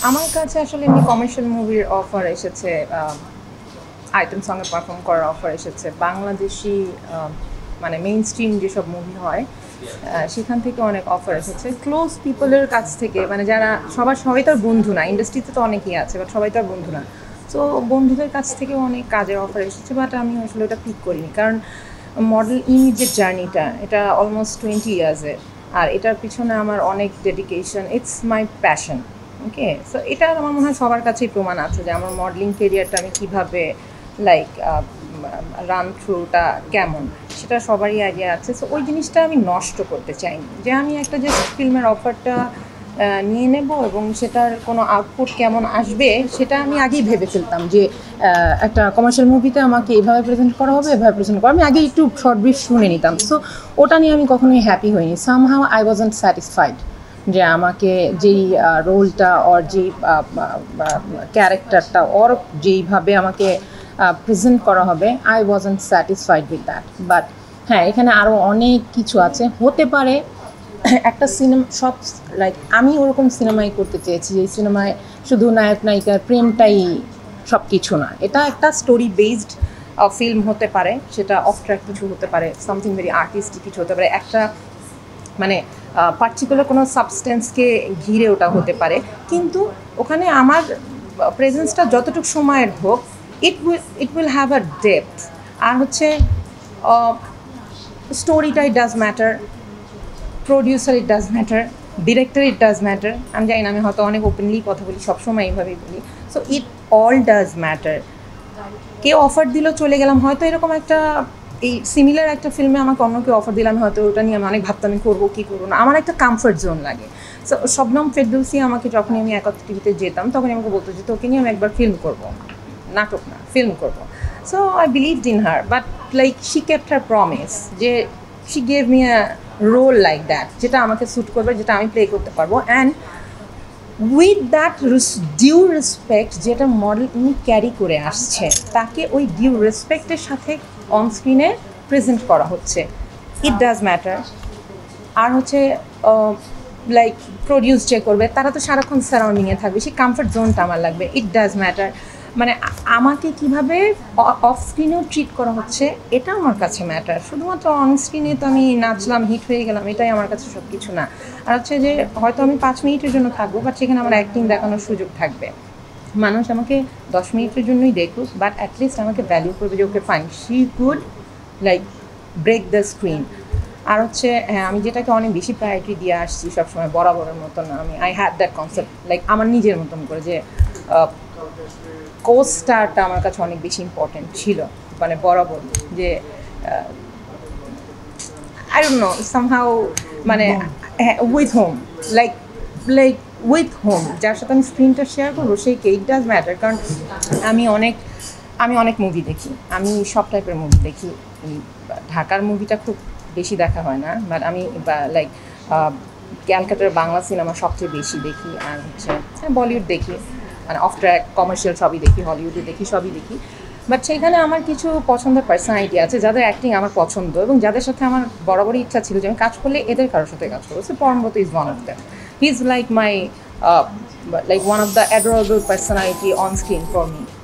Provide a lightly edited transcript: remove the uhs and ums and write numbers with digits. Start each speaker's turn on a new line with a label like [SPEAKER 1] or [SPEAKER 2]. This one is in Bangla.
[SPEAKER 1] আমার কাছে আসলে এমনি কমার্শিয়াল মুভির অফার এসেছে, আইটেম সঙ্গে পারফর্ম করার অফার এসেছে, বাংলাদেশি মানে মেইন স্ট্রিম যেসব মুভি হয় সেখান থেকে অনেক অফার এসেছে, ক্লোজ পিপলের কাছ থেকে, মানে যারা সবাই তার বন্ধু না, ইন্ডাস্ট্রিতে তো অনেকেই আছে বাট সবাই তার বন্ধু না। সো বন্ধুদের কাছ থেকেও অনেক কাজের অফার এসেছে, বাট আমি আসলে ওটা পিক করিনি, কারণ মডেল ইমেজের জার্নিটা এটা অলমোস্ট 20 ইয়ার্সের, আর এটার পিছনে আমার অনেক dedication, it's my passion. Okay, so এটা আমার মনে হয় সবার কাছেই প্রমাণ আছে যে আমার মডেলিং কেরিয়ারটা আমি কীভাবে লাইক রান থ্রুটা কেমন, সেটা সবারই আইডিয়া আছে। সো ওই জিনিসটা আমি নষ্ট করতে চাইনি, যে আমি একটা জাস্ট ফিল্মের অফারটা নিয়ে নেব এবং সেটার কোনো আউটপুট কেমন আসবে সেটা আমি আগেই ভেবে ফেলতাম, যে একটা কমার্শিয়াল মুভিতে আমাকে এভাবে প্রেজেন্ট করা হবে, এভাবে প্রেজেন্ট করা, আমি আগে একটু শর্ট ব্রিফ শুনে নিতাম। সো ওটা নিয়ে আমি কখনোই হ্যাপি হইনি, সামহাউ আই ওয়াজন্ট স্যাটিসফাইড যে আমাকে যেই রোলটা ওর যেই ক্যারেক্টারটা ওর যেইভাবে আমাকে প্রেজেন্ট করা হবে, I wasn't satisfied with that. But হ্যাঁ, এখানে আরও অনেক কিছু আছে, হতে পারে একটা সিনেমা সব লাইক আমি ওরকম সিনেমাই করতে চেয়েছি, এই সিনেমায় শুধু নায়ক নায়িকার প্রেমটাই সব কিছু না, এটা একটা স্টোরি বেসড ফিল্ম হতে পারে, সেটা অফ ট্র্যাক কিছু হতে পারে, সামথিং ভেরি আর্টিস্টিক কিছু হতে পারে, একটা মানে পার্টিকুলার কোনো সাবস্টেন্সকে ঘিরে ওটা হতে পারে, কিন্তু ওখানে আমার প্রেজেন্সটা যতটুকু সময়ের হোক, it will have a depth. আর হচ্ছে স্টোরিটা it does matter, producer it does matter, director it does matter. আমি জানি না, আমি হয়তো অনেক ওপেনলি কথা বলি, সবসময় এইভাবেই বলি। So it all does matter. কেউ অফার দিল, চলে গেলাম, হয়তো এরকম একটা এই সিমিলার একটা ফিল্মে আমাকে অন্য কেউ অফার দিলাম, হয়তো ওটা নিয়ে আমি অনেক ভাবতাম আমি করবো কি করবো না, আমার একটা কমফর্ট জোন লাগে। সো শবনম ফেরদৌসী আমাকে যখনই আমি একাত্তর টিভিতে যেতাম তখনই আমাকে বলতো যে তোকে নিয়ে আমি একবার ফিল্ম করবো, নাটক না ফিল্ম করবো। So I believed in her, but like she kept her promise, যে she gave me a role like that, যেটা আমাকে স্যুট করবে, যেটা আমি প্লে করতে পারবো, and with that due respect যেটা মডেল উনি ক্যারি করে আসছে, তাকে ওই ডিউ রেসপেক্টের সাথে অন স্ক্রিনে প্রেজেন্ট করা হচ্ছে, ইট ডাজ ম্যাটার। আর হচ্ছে লাইক প্রডিউস যে করবে তারা তো সারাক্ষণ সারাউন্ডিংয়ে থাকবে, সেই কমফর্ট জোনটা আমার লাগবে, ইট ডাজ ম্যাটার। মানে আমাকে কীভাবে অফ স্ক্রিনেও ট্রিট করা হচ্ছে এটা আমার কাছে ম্যাটার, শুধুমাত্র অন স্ক্রিনে তো আমি নাচলাম, হিট হয়ে গেলাম, এটাই আমার কাছে সব কিছু না। আর হচ্ছে যে হয়তো আমি 5 মিনিটের জন্য থাকবো, বাট সেখানে আমার অ্যাক্টিং দেখানোর সুযোগ থাকবে, মানুষ আমাকে 10 মিনিটের জন্যই দেখুক, বাট অ্যাটলিস্ট আমাকে ভ্যালিউ করবে যে okay fine, she could like break the screen. আর হচ্ছে হ্যাঁ, আমি যেটাকে অনেক বেশি প্রায়োরিটি দিয়ে আসছি সবসময় বরাবরের মতন, আমি I had that concept like আমার নিজের মতন করে, যে কোস্টারটা আমার কাছে অনেক বেশি ইম্পর্টেন্ট ছিল, মানে বরাবর, যে আই ডোন্ট নো সামহাউ, মানে with home, like like with home, যার সাথে আমি স্ক্রিনটা শেয়ার করবো সেই কে, ইট ডাজ ম্যাটার। কারণ আমি অনেক মুভি দেখি, আমি সব টাইপের মুভি দেখি, ঢাকার মুভিটা খুব বেশি দেখা হয় না, বাট আমি লাইক ক্যালকাটার বাংলা সিনেমা সবচেয়ে বেশি দেখি, আর হচ্ছে বলিউড দেখি, মানে অফ ট্র্যাক কমার্শিয়াল সবই দেখি, হলিউডে দেখি, সবই দেখি। বাট সেইখানে আমার কিছু পছন্দের পার্সোনালিটি আছে যাদের অ্যাক্টিং আমার পছন্দ, এবং যাদের সাথে আমার বরাবরই ইচ্ছা ছিল যে আমি কাজ করলে এদের কারোর সাথে কাজ করবো। So Parambrata is one of them, he is like my like one of the adorable personality on screen for me.